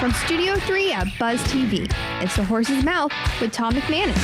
From Studio 3 at Buzz TV, it's The Horse's Mouth with Tom McManus.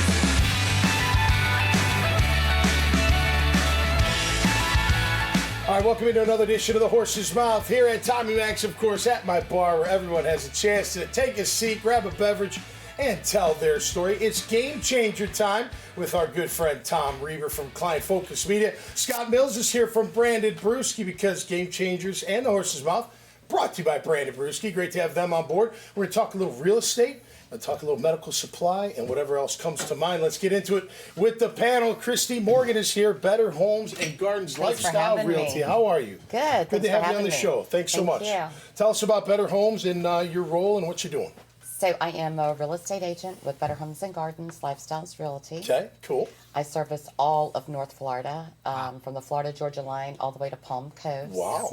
All right, welcome into another edition of The Horse's Mouth here at Tommy Max, of course, at my bar where everyone has a chance to take a seat, grab a beverage, and tell their story. It's game changer time with our good friend Tom Reber from Client Focus Media. Scott Mills is here from Brandon Brewski because Game Changers and The Horse's Mouth brought to you by Brandon Brewski. Great to have them on board. We're going to talk a little real estate, and talk a little medical supply, and whatever else comes to mind. Let's get into it with the panel. Christie Morgan is here, Better Homes and Gardens Thanks Lifestyle Realty. How are you? Good. Good to have you on the show. Thanks so much. Thank you. Tell us about Better Homes and your role and what you're doing. So I am a real estate agent with Better Homes and Gardens Lifestyles Realty. Okay, cool. I service all of North Florida, from the Florida-Georgia line all the way to Palm Coast. Wow.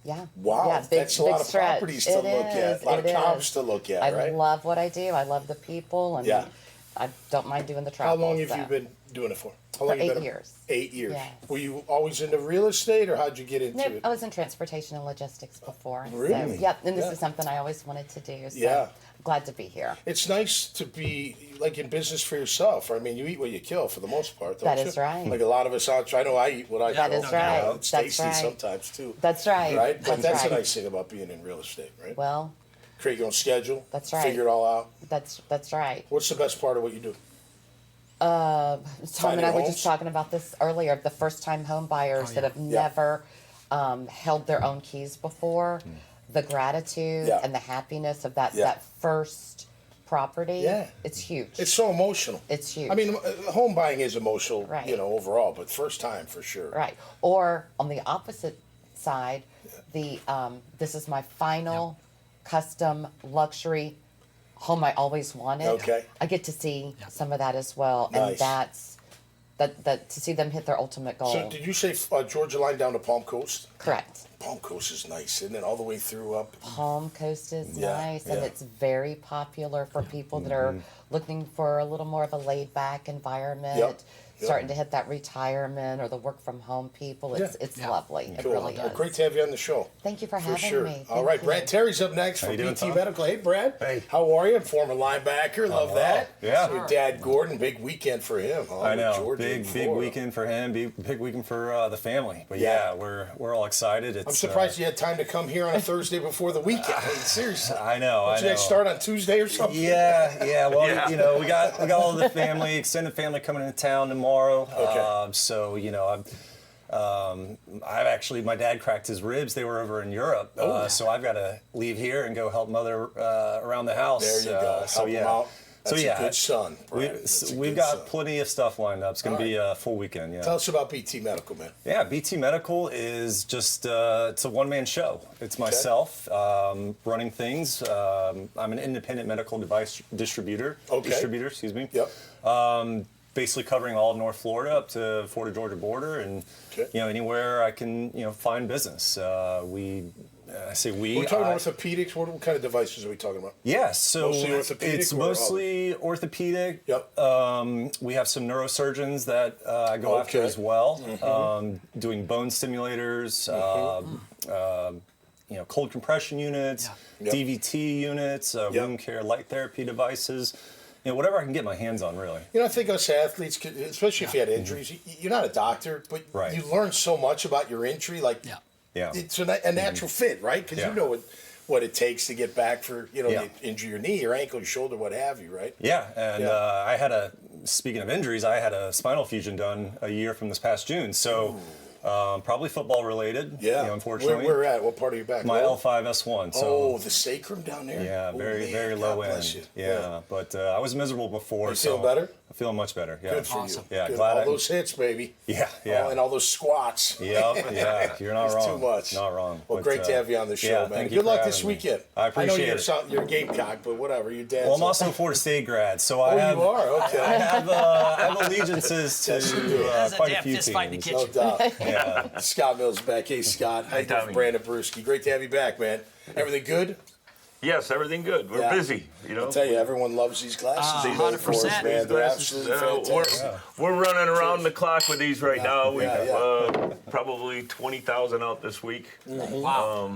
Yeah. Wow, Yeah, that's a lot of stretch. properties to look at, a lot of comps to look at, right? I love what I do. I love the people, and Yeah. I don't mind doing the How travel. long have you been doing it for? How long For you 8 been? years. 8 years. Yes. Were you always into real estate, or how'd you get into Nope, it? I was in transportation and logistics before. Really? So, yep, and this Yeah. is something I always wanted to do. So Yeah. I'm glad to be here. It's nice to be like in business for yourself. I mean, you eat what you kill for the most part, don't you? That is right. Like a lot of us out. I know I eat what I That kill. is right. You know, it's That's tasty right. sometimes too. That's right. Right, but that's right. a nice thing about being in real estate, right? Well, Create your own schedule. That's right. Figure it all out. that's right. What's the best part of what you do? Tom and I were homes? just talking about this earlier. The first-time home buyers that have never held their own keys before, the gratitude Yeah. and the happiness of that Yeah. that first property. Yeah. It's huge. It's so emotional. It's huge. I mean, home buying is emotional, Right. you know, overall, but first time for sure. right. Or on the opposite side, the this is my final custom luxury home I always wanted. Okay. I get to see some of that as well, Nice. and that's that to see them hit their ultimate goal. So did you say Georgia line down to Palm Coast? Correct. Palm Coast is nice, isn't it? All the way through up. Palm Coast is Yeah, nice, and yeah. it's very popular for people that are looking for a little more of a laid-back environment, Yep, yep. starting to hit that retirement or the work-from-home people. It's lovely. It Cool. really is. Great to have you on the show. Thank you for For having sure. me. All Thank right, you. Brad Terry's up next from you doing, BT Tom? Medical. Hey, Brad. Hey. How are you? Former linebacker. Love that. Yeah. So your dad, Gordon, big weekend for him. Huh? I know, Georgia and big Florida. weekend for him, big weekend for the family. But Yeah. yeah, we're all excited. It's, I'm surprised you had time to come here on a Thursday before the weekend. I mean, seriously. I know. Don't you guys start on Tuesday or something? Yeah. Well, you know, we got all the family, extended family coming into town tomorrow. Okay. So you know, I've actually, my dad cracked his ribs. They were over in Europe, so I've got to leave here and go help mother around the house. There you go. So Help him out. That's a good son, Brad. That's a We've good got son. plenty of stuff lined up. It's going to be a full weekend. Yeah. Tell us about BT Medical, man. Yeah, BT Medical is just, it's a one-man show. It's myself running things. I'm an independent medical device distributor. Okay. Excuse me. Yep. Basically covering all of North Florida up to Florida-Georgia border, and Okay. you know, anywhere I can, you know, find business. I say we. We're talking orthopedics. What kind of devices are we talking about? Yeah, so Mostly orthopedic it's or mostly orthopedic. Yep. We have some neurosurgeons that I go after Okay. as well, doing bone stimulators, you know, cold compression units, Yep. DVT units, wound care, light therapy devices. You know, whatever I can get my hands on, really. You know, I think us athletes, especially if you had injuries, you're not a doctor, but Right. you learn so much about your injury. Like, Yeah. it's a natural fit, right? Because you know what it takes to get back for, you know, Yeah. you injure your knee, your ankle, your shoulder, what have you, right? Yeah, and Yeah. speaking of injuries, I had a spinal fusion done a year from this past June. So probably football related. Yeah. You know, unfortunately. Where at? What part of your back? My Low? L5S1. So Oh, the sacrum down there? yeah, Oh, very man, very God low bless end. you. Yeah, but I was miserable before. You feeling better? I'm feeling much better. Yeah. Good for Awesome. you. Yeah, Good. glad all I- those hits, baby. Yeah, And all those squats. Yeah, you're not It's wrong. too much. Not wrong. Well, But, great to have you on the show, yeah, man. thank you Good for luck having this me. weekend. I appreciate know you're a Gamecock, but whatever. Your dad's. Well, I'm also a Florida State grad, so I Oh, have you are? Okay. I have allegiances to Yes, you do. There's a quite a damn few fist fight in the teams. kitchen. No doubt. Yeah. Scott Mills back. Hey, Scott. How you doing? Tommy. Brandon Brewski. Great to have you back, man. Everything good? Yes, everything good. We're busy, you know. I'll tell you, everyone loves these glasses. They make for us, 100%. man. They're Glasses, absolutely fantastic. we're running around the clock with these right now. We've yeah. probably 20,000 out this week. Wow.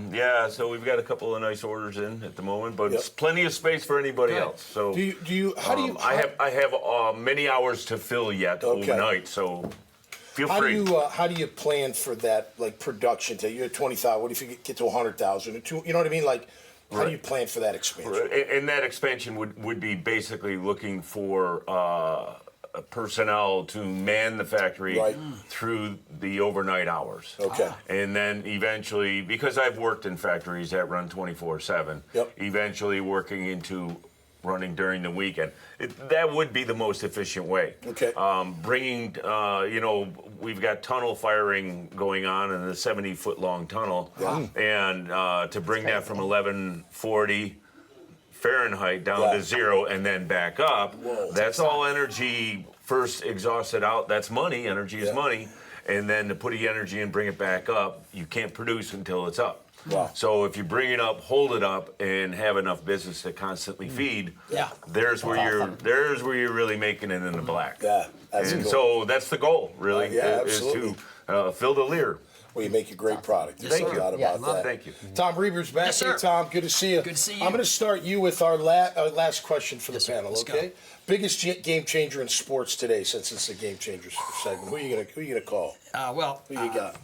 So we've got a couple of nice orders in at the moment, but it's plenty of space for anybody else. So Do you? How do you? I have many hours to fill yet overnight, so feel free. How do you plan for that, like, production? You're at 20,000. What if you get to 100,000 or two? You know what I mean? Like, how do you plan for that expansion? And that expansion would be basically looking for personnel to man the factory through the overnight hours. Okay. And then eventually, because I've worked in factories that run 24/7, eventually working into running during the weekend. That would be the most efficient way. Okay. Bringing, we've got tunnel firing going on in a 70-foot long tunnel, and to bring that from 1140 Fahrenheit down to 0 and then back up, that's all energy first exhausted out. That's money. Energy is money. And then to put the energy and bring it back up, you can't produce until it's up. Wow. So if you bring it up, hold it up, and have enough business to constantly feed, there's where you're really making it in the black. Yeah, that's and cool. so that's the goal, really, is to fill the lear. Well, you make a great product. There's Thank no you. doubt about that. Thank you. Tom Reber's back. Yes, Hey, sir. Tom, good to see you. Good to see you. I'm going to start you with our last question for the panel, let's okay? go. Biggest game changer in sports today, since it's a game changers segment. Who are you gonna call? Who you got?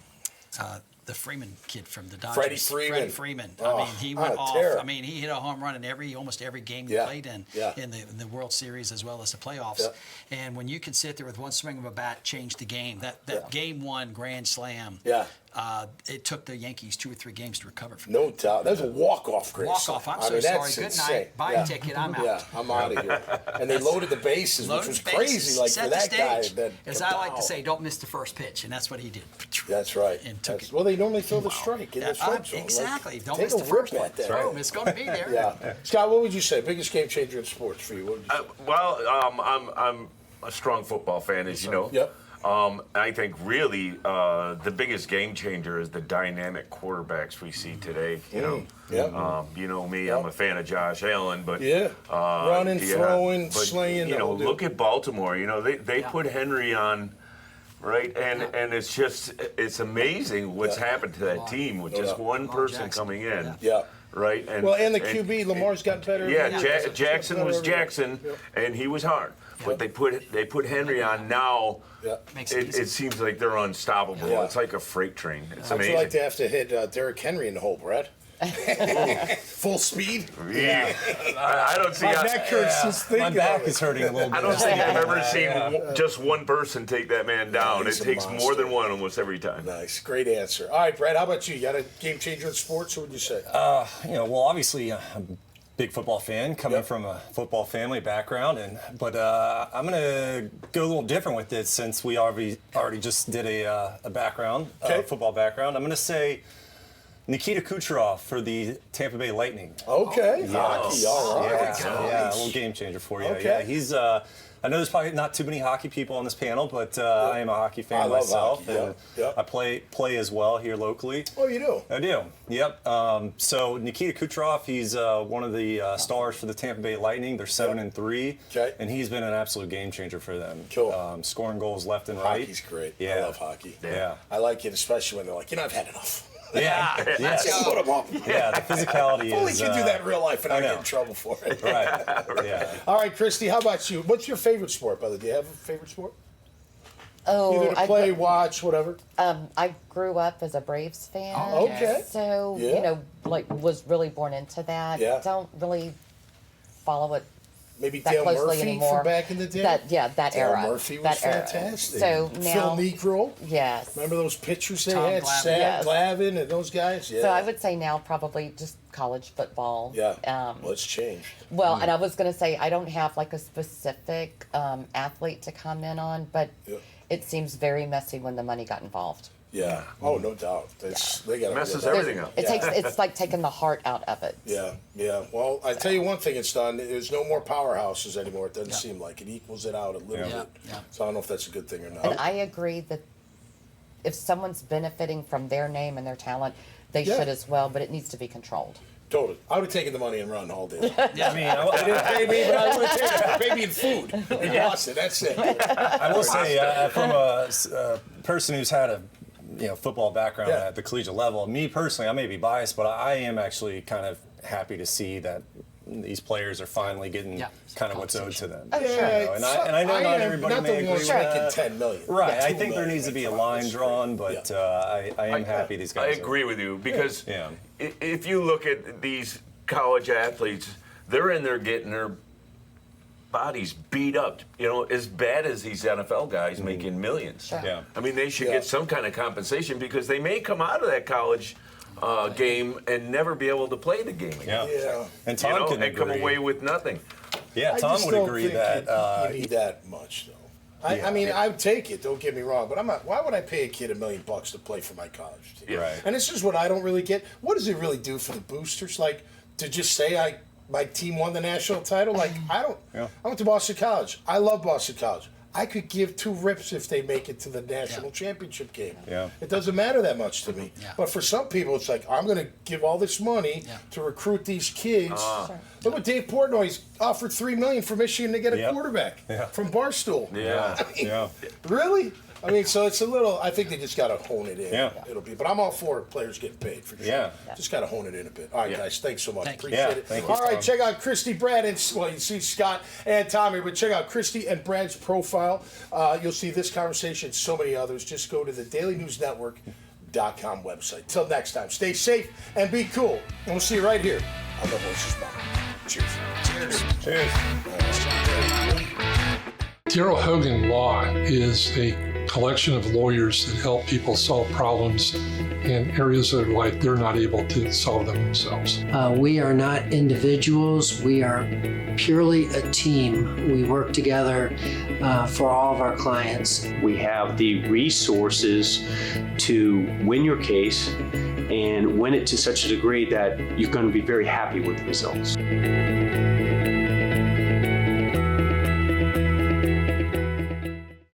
The Freeman kid from the Dodgers. Freddie Freeman. I mean, he went off. terror. I mean, he hit a home run in almost every game he played in the World Series as well as the playoffs. Yeah. And when you can sit there with one swing of a bat, change the game. That game one grand slam. Yeah. It took the Yankees 2 or 3 games to recover from. No doubt. That was a walk-off, Chris. Walk-off. I'm I so mean, sorry. that's Good insane. night. Buy a ticket. I'm out. Yeah, I'm out of here. And they loaded the bases, which was crazy. Like, set for the that guy. stage. As I like to say, don't miss the first pitch, and that's what he did. That's right. And took it. Well, they normally throw the strike in the strike zone. Exactly. Like, Don't take miss a the first rip one. at that. Throw 'em. It's going to be there. Yeah. Scott, what would you say? Biggest game changer in sports for you? What would you say? I'm a strong football fan, as you know. Yep. I think really the biggest game changer is the dynamic quarterbacks we see today. You know me, I'm a fan of Josh Allen, but running, throwing, slinging. You know, look at Baltimore. You know, they put Henry on. Right, and it's amazing what's happened to that team with just one person coming in. Yeah. Right, and the QB Lamar's got better. Jackson was Jackson, and he was hard. But they put Henry on now. Yeah. It seems like they're unstoppable. Yeah. It's like a freight train. It's How'd amazing. you like to have to hit Derrick Henry in the hole, Brad? Full speed? Yeah. I don't see. My neck hurts just thinking. My back of it. is hurting a little bit. I don't think I've ever seen just one person take that man down. he's It a takes monster. more than one almost every time. Nice, great answer. All right, Brad, how about you? You got a game changer in sports? What would you say? Well, obviously, I'm a big football fan, coming from a football family background, but I'm going to go a little different with this since we already just did a football background. I'm going to say Nikita Kucherov for the Tampa Bay Lightning. Okay, hockey, all right. Yeah, a little game changer for you. Okay. Yeah, he's. I know there's probably not too many hockey people on this panel, but I am a hockey fan I love myself, hockey, and yeah. I play as well here locally. Oh, you do? I do. Yep. So Nikita Kucherov, he's one of the stars for the Tampa Bay Lightning. They're 7-3, and he's been an absolute game changer for them. Cool. Scoring goals left and right. Hockey's great. Yeah. I love hockey. Yeah. I like it, especially when they're like, I've had enough. Yeah. Let's put them up. Yeah, the physicality is. Only can do that in real life and I I know. get in trouble for it. Right. Yeah. All right, Christy, how about you? What's your favorite sport, by the way? Do you have a favorite sport? Oh, Either to play, watch, whatever. I grew up as a Braves fan. Oh, okay. So, Yeah. was really born into that. Yeah. Don't really follow it Maybe that Dale closely Murphy anymore. from back in the day? That Dale era. Murphy was that era. fantastic. So Phil now, Negro. yes. Remember those pictures they Tom had? Glavine. Sam Yes. Glavine and those guys? Yeah. So I would say now probably just college football. Yeah. Well, it's changed. Well, and I was going to say I don't have like a specific athlete to comment on, but it seems very messy when the money got involved. Yeah. Oh, no doubt. They got Messes everything up. It's like taking the heart out of it. Yeah, yeah. Well, I tell you one thing it's done. There's no more powerhouses anymore. It doesn't seem like it equals it out a little bit. Yeah. So I don't know if that's a good thing or not. And I agree that if someone's benefiting from their name and their talent, they should as well, but it needs to be controlled. Totally. I would have taken the money and run all day. I mean, They didn't pay me, but I would have taken it. They paid me in food in Boston. That's it. I will say, from a person who's had a football background at the collegiate level, me personally, I may be biased, but I am actually kind of happy to see that these players are finally getting kind of what's owed to them. Oh, sure. And I know not everybody may agree with that. $10 million. Right. I think there needs to be a line drawn, but I am happy these guys. I agree with you because if you look at these college athletes, they're in there getting their bodies beat up, as bad as these NFL guys making millions. Sure. Yeah. I mean, they should get some kind of compensation because they may come out of that college game and never be able to play the game again. Yeah. And Tom can and come agree. away with nothing. Yeah, I Tom just would don't agree think that you need that much, though. I mean, I would take it. Don't get me wrong, but I'm not. Why would I pay a kid $1 million to play for my college team? Yeah. Right. And this is what I don't really get. What does it really do for the boosters? Like to just say my team won the national title? Like I don't. Yeah. I went to Boston College. I love Boston College. I could give 2 rips if they make it to the national championship game. Yeah. It doesn't matter that much to me. Yeah. But for some people, it's like, I'm going to give all this money to recruit these kids. Look what Dave Portnoy's offered $3 million for Michigan to get a quarterback from Barstool. Yeah. I mean, really? I mean, so it's a little. I think they just got to hone it in. Yeah. It'll be. But I'm all for players getting paid for sure. Yeah. Just got to hone it in a bit. All right, guys. Thanks so much. Thank you. Appreciate it. Thank you, all right, Tom. check out Christie, Brad, and you see Scott and Tommy, but check out Christie and Brad's profile. You'll see this conversation and so many others. Just go to the dailynewsnetwork.com website. Till next time, stay safe and be cool. And we'll see you right here on the Horse's Mouth. Cheers. Cheers. Cheers. Darrell Hogan Law is a collection of lawyers that help people solve problems in areas of life they're not able to solve them themselves. We are not individuals. We are purely a team. We work together for all of our clients. We have the resources to win your case and win it to such a degree that you're going to be very happy with the results.